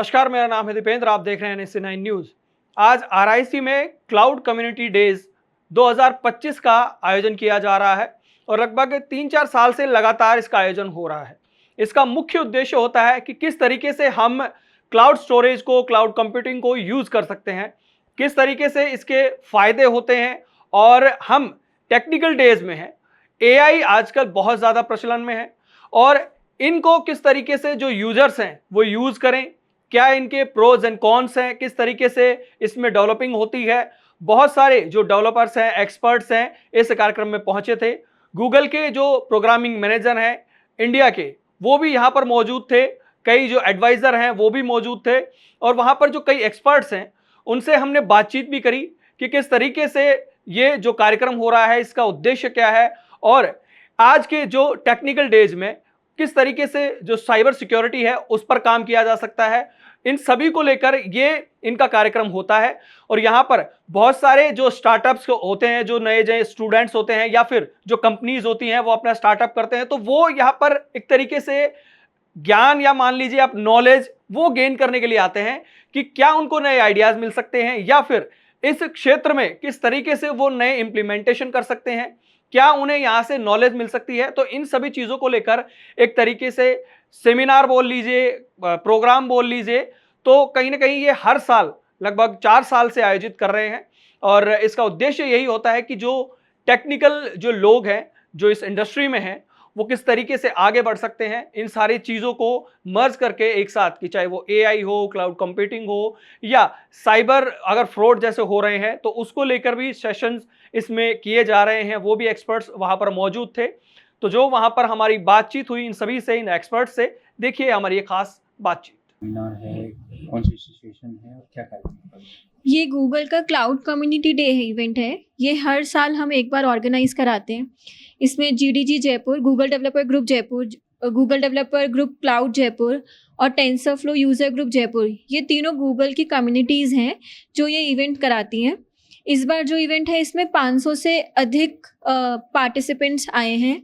नमस्कार, मेरा नाम है दीपेंद्र। आप देख रहे हैं NSC9 न्यूज़। आज RIC में क्लाउड कम्युनिटी डेज 2025 का आयोजन किया जा रहा है और लगभग 3-4 साल से लगातार इसका आयोजन हो रहा है। इसका मुख्य उद्देश्य होता है कि किस तरीके से हम क्लाउड स्टोरेज को, क्लाउड कंप्यूटिंग को यूज़ कर सकते हैं, किस तरीके से इसके फ़ायदे होते हैं और हम टेक्निकल डेज में हैं। AI आजकल बहुत ज़्यादा प्रचलन में है और इनको किस तरीके से जो यूजर्स हैं वो यूज़ करें, क्या इनके प्रोज एंड कॉन्स हैं, किस तरीके से इसमें डेवलपिंग होती है। बहुत सारे जो डेवलपर्स हैं, एक्सपर्ट्स हैं, इस कार्यक्रम में पहुंचे थे। गूगल के जो प्रोग्रामिंग मैनेजर हैं इंडिया के, वो भी यहाँ पर मौजूद थे। कई जो एडवाइज़र हैं वो भी मौजूद थे और वहाँ पर जो कई एक्सपर्ट्स हैं उनसे हमने बातचीत भी करी कि किस तरीके से ये जो कार्यक्रम हो रहा है, इसका उद्देश्य क्या है और आज के जो टेक्निकल डेज में किस तरीके से जो साइबर सिक्योरिटी है उस पर काम किया जा सकता है। इन सभी को लेकर ये इनका कार्यक्रम होता है और यहाँ पर बहुत सारे जो स्टार्टअप्स होते हैं, जो नए स्टूडेंट्स होते हैं या फिर जो कंपनीज होती हैं वो अपना स्टार्टअप करते हैं, तो वो यहाँ पर एक तरीके से ज्ञान या मान लीजिए आप नॉलेज वो गेन करने के लिए आते हैं कि क्या उनको नए आइडियाज़ मिल सकते हैं या फिर इस क्षेत्र में किस तरीके से वो नए इम्प्लीमेंटेशन कर सकते हैं, क्या उन्हें यहाँ से नॉलेज मिल सकती है। तो इन सभी चीज़ों को लेकर एक तरीके से सेमिनार बोल लीजिए, प्रोग्राम बोल लीजिए, तो कहीं ना कहीं ये हर साल लगभग 4 साल से आयोजित कर रहे हैं और इसका उद्देश्य यही होता है कि जो टेक्निकल जो लोग हैं, जो इस इंडस्ट्री में हैं, वो किस तरीके से आगे बढ़ सकते हैं, इन सारी चीज़ों को मर्ज करके एक साथ, कि चाहे वो AI हो, क्लाउड कंप्यूटिंग हो या साइबर अगर फ्रॉड जैसे हो रहे हैं तो उसको लेकर भी सेशंस इसमें किए जा रहे हैं। वो भी एक्सपर्ट्स वहाँ पर मौजूद थे। तो जो वहाँ पर हमारी बातचीत हुई इन सभी से, इन एक्सपर्ट्स से, देखिए हमारी ये खास बातचीत। है, कौन सी सिचुएशन है और क्या कार्यक्रम है? ये गूगल का क्लाउड कम्युनिटी डे इवेंट है। ये हर साल हम एक बार ऑर्गेनाइज कराते हैं। इसमें GDG Jaipur, Google developer group Jaipur, Google developer group cloud Jaipur और टेंसरफ्लो यूज़र ग्रुप जयपुर, ये तीनों गूगल की कम्युनिटीज़ हैं जो ये इवेंट कराती हैं। इस बार जो इवेंट है इसमें 500 से अधिक पार्टिसिपेंट्स आए हैं।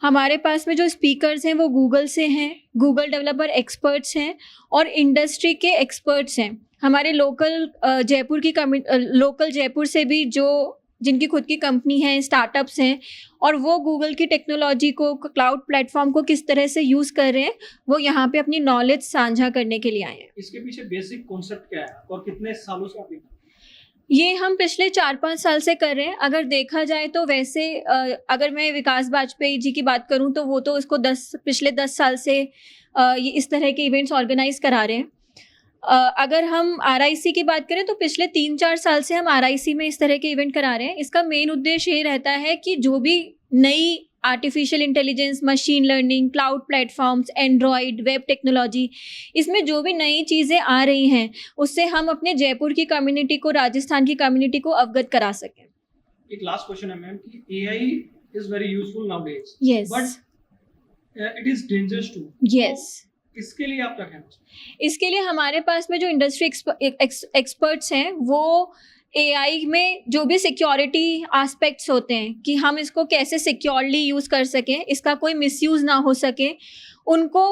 हमारे पास में जो स्पीकर्स हैं वो गूगल से हैं, गूगल डेवलपर एक्सपर्ट्स हैं और इंडस्ट्री के एक्सपर्ट्स हैं। हमारे लोकल जयपुर से भी जो जिनकी खुद की कंपनी है, स्टार्टअप्स हैं और वो गूगल की टेक्नोलॉजी को, क्लाउड प्लेटफॉर्म को किस तरह से यूज़ कर रहे हैं, वो यहाँ पे अपनी नॉलेज साझा करने के लिए आए हैं। इसके पीछे बेसिक कॉन्सेप्ट क्या है और कितने सालों से आप ये हम पिछले 4-5 साल से कर रहे हैं। अगर देखा जाए तो वैसे अगर मैं विकास वाजपेयी जी की बात करूं तो वो तो इसको पिछले 10 साल से ये इस तरह के इवेंट्स ऑर्गेनाइज करा रहे हैं। अगर हम RIC की बात करें तो पिछले 3-4 साल से हम RIC में इस तरह के इवेंट करा रहे हैं। इसका मेन उद्देश्य ये रहता है कि जो भी नई artificial intelligence, machine learning, cloud platforms, Android, web technology, इसमें जो भी नई चीज़ें आ रही हैं उससे हम अपने जयपुर की कम्युनिटी को, राजस्थान की कम्युनिटी को अवगत करा सकें। एक लास्ट क्वेश्चन है मैम कि AI is very useful nowadays, yes, but it is dangerous too. Yes, इसके लिए आप क्या कहना चाहिए? इसके लिए हमारे पास में जो इंडस्ट्री एक्सपर्ट्स हैं वो AI में जो भी सिक्योरिटी एस्पेक्ट्स होते हैं कि हम इसको कैसे सिक्योरली यूज़ कर सकें, इसका कोई मिसयूज़ ना हो सके, उनको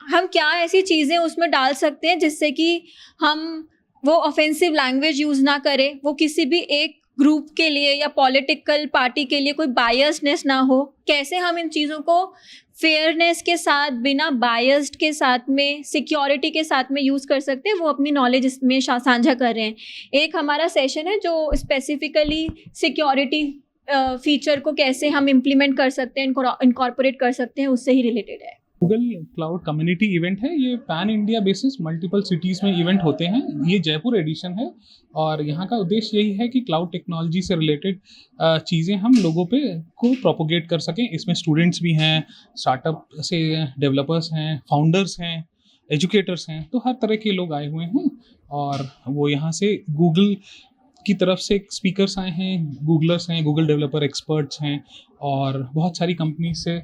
हम क्या ऐसी चीज़ें उसमें डाल सकते हैं जिससे कि हम वो ऑफेंसिव लैंग्वेज यूज़ ना करें, वो किसी भी एक ग्रुप के लिए या पॉलिटिकल पार्टी के लिए कोई बायसनेस ना हो, कैसे हम इन चीज़ों को फेयरनेस के साथ, बिना बायस्ड के साथ में, सिक्योरिटी के साथ में यूज़ कर सकते हैं, वो अपनी नॉलेज इसमें साझा कर रहे हैं। एक हमारा सेशन है जो स्पेसिफिकली सिक्योरिटी फीचर को कैसे हम इम्प्लीमेंट कर सकते हैं, इनकॉर्पोरेट कर सकते हैं, उससे ही रिलेटेड है। गूगल क्लाउड कम्युनिटी इवेंट है। ये pan India basis multiple cities में इवेंट होते हैं। ये जयपुर एडिशन है और यहाँ का उद्देश्य यही है कि क्लाउड टेक्नोलॉजी से रिलेटेड चीज़ें हम लोगों को प्रोपोगेट कर सकें। इसमें स्टूडेंट्स भी हैं, स्टार्टअप से डेवलपर्स हैं, फाउंडर्स हैं, एजुकेटर्स हैं, तो हर तरह के लोग आए हुए हैं और वो यहाँ से गूगल की तरफ से स्पीकर्स आए हैं, गूगलर्स हैं, गूगल डेवलपर एक्सपर्ट्स हैं और बहुत सारी कंपनी से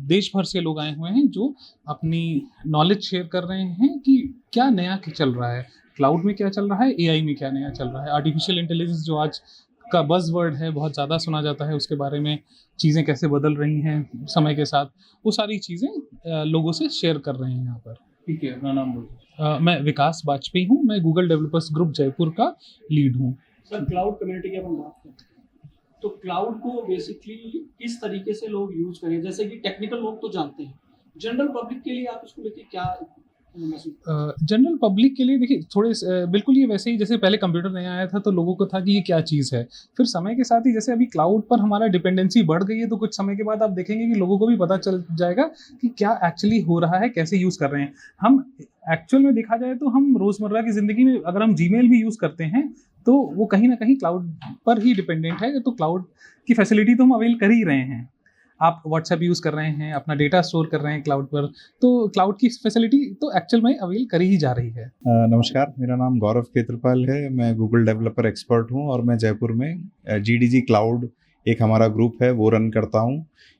देश भर से लोग आए हुए हैं जो अपनी नॉलेज शेयर कर रहे हैं कि क्या नया चल रहा है, क्लाउड में क्या चल रहा है, AI में क्या नया चल रहा है, आर्टिफिशियल इंटेलिजेंस जो आज का बज़वर्ड है, बहुत ज़्यादा सुना जाता है, उसके बारे में चीज़ें कैसे बदल रही हैं समय के साथ, वो सारी चीज़ें लोगों से शेयर कर रहे हैं यहाँ पर। ठीक है, अपना नाम बोलिए। मैं विकास वाजपेयी हूँ, मैं गूगल डेवलपर्स ग्रुप जयपुर का लीड हूँ। सर क्लाउड कम्युनिटी की हम बात करते हैं तो क्लाउड को बेसिकली किस तरीके से लोग यूज करें, जैसे कि टेक्निकल लोग तो जानते हैं, जनरल पब्लिक के लिए आप इसको लेके क्या मैसेज? जनरल पब्लिक के लिए देखिए बिल्कुल ये वैसे ही जैसे पहले कंप्यूटर नया आया था तो लोगों को था कि ये क्या चीज़ है। फिर समय के साथ ही जैसे अभी क्लाउड पर हमारा डिपेंडेंसी बढ़ गई है तो कुछ समय के बाद आप देखेंगे कि लोगों को भी पता चल जाएगा कि क्या एक्चुअली हो रहा है, कैसे यूज़ कर रहे हैं। हम एक्चुअल में देखा जाए तो हम रोज़मर्रा की ज़िंदगी में अगर हम जीमेल भी यूज़ करते हैं तो वो कहीं ना कहीं क्लाउड पर ही डिपेंडेंट है। तो क्लाउड की फैसिलिटी तो हम अवेल कर ही रहे हैं। आप व्हाट्सएप यूज़ कर रहे हैं, अपना डेटा स्टोर कर रहे हैं क्लाउड पर, तो क्लाउड की फैसिलिटी तो एक्चुअल में अवेल करी ही जा रही है। नमस्कार, मेरा नाम गौरव खेत्रपाल है। मैं गूगल डेवलपर एक्सपर्ट हूं और मैं जयपुर में GDG क्लाउड एक हमारा ग्रुप है वो रन करता हूं।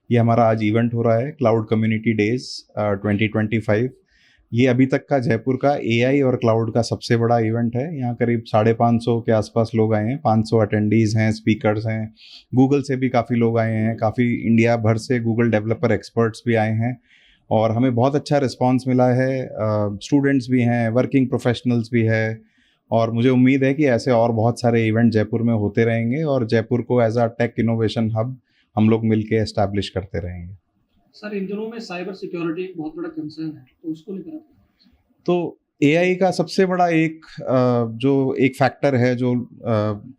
ये हमारा आज इवेंट हो रहा है क्लाउड कम्युनिटी डेज 2025। ये अभी तक का जयपुर का AI और क्लाउड का सबसे बड़ा इवेंट है। यहाँ करीब 550 के आसपास लोग आए हैं, 500 अटेंडीज़ हैं, स्पीकर्स हैं, गूगल से भी काफ़ी लोग आए हैं, काफ़ी इंडिया भर से गूगल डेवलपर एक्सपर्ट्स भी आए हैं और हमें बहुत अच्छा रिस्पांस मिला है। स्टूडेंट्स भी हैं, वर्किंग प्रोफेशनल्स भी है और मुझे उम्मीद है कि ऐसे और बहुत सारे इवेंट जयपुर में होते रहेंगे और जयपुर को as a tech innovation hub हम लोग मिलके एस्टैब्लिश करते रहेंगे। सर इन दिनों में साइबर सिक्योरिटी एक बहुत बड़ा कंसर्न है, तो उसको लेकर तो AI का सबसे बड़ा जो एक फैक्टर है जो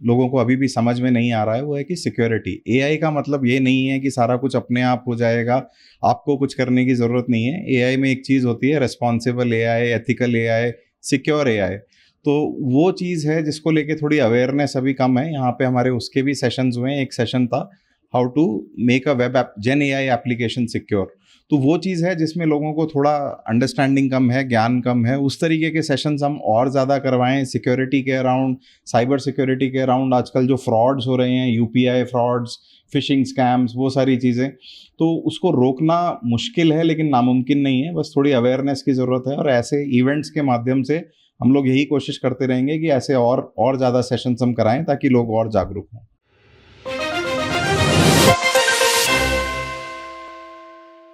लोगों को अभी भी समझ में नहीं आ रहा है वो है कि सिक्योरिटी। AI का मतलब ये नहीं है कि सारा कुछ अपने आप हो जाएगा, आपको कुछ करने की ज़रूरत नहीं है। AI में एक चीज़ होती है responsible AI, ethical AI, secure AI। तो वो चीज़ है जिसको लेके थोड़ी अवेयरनेस अभी कम है। यहाँ पे हमारे उसके भी सेशंस हुए हैं। एक सेशन था how to make a web app gen AI application secure. तो वो चीज़ है जिसमें लोगों को थोड़ा अंडरस्टैंडिंग कम है, ज्ञान कम है। उस तरीके के सेशंस हम और ज़्यादा करवाएं सिक्योरिटी के अराउंड, साइबर सिक्योरिटी के अराउंड। आजकल जो फ्रॉड्स हो रहे हैं, UPI फ्रॉड्स, फिशिंग स्कैम्स, वो सारी चीज़ें, तो उसको रोकना मुश्किल है लेकिन नामुमकिन नहीं है। बस थोड़ी अवेयरनेस की ज़रूरत है और ऐसे इवेंट्स के माध्यम से हम लोग यही कोशिश करते रहेंगे कि ऐसे और ज़्यादा सेशंस हम कराएं ताकि लोग और जागरूक हों।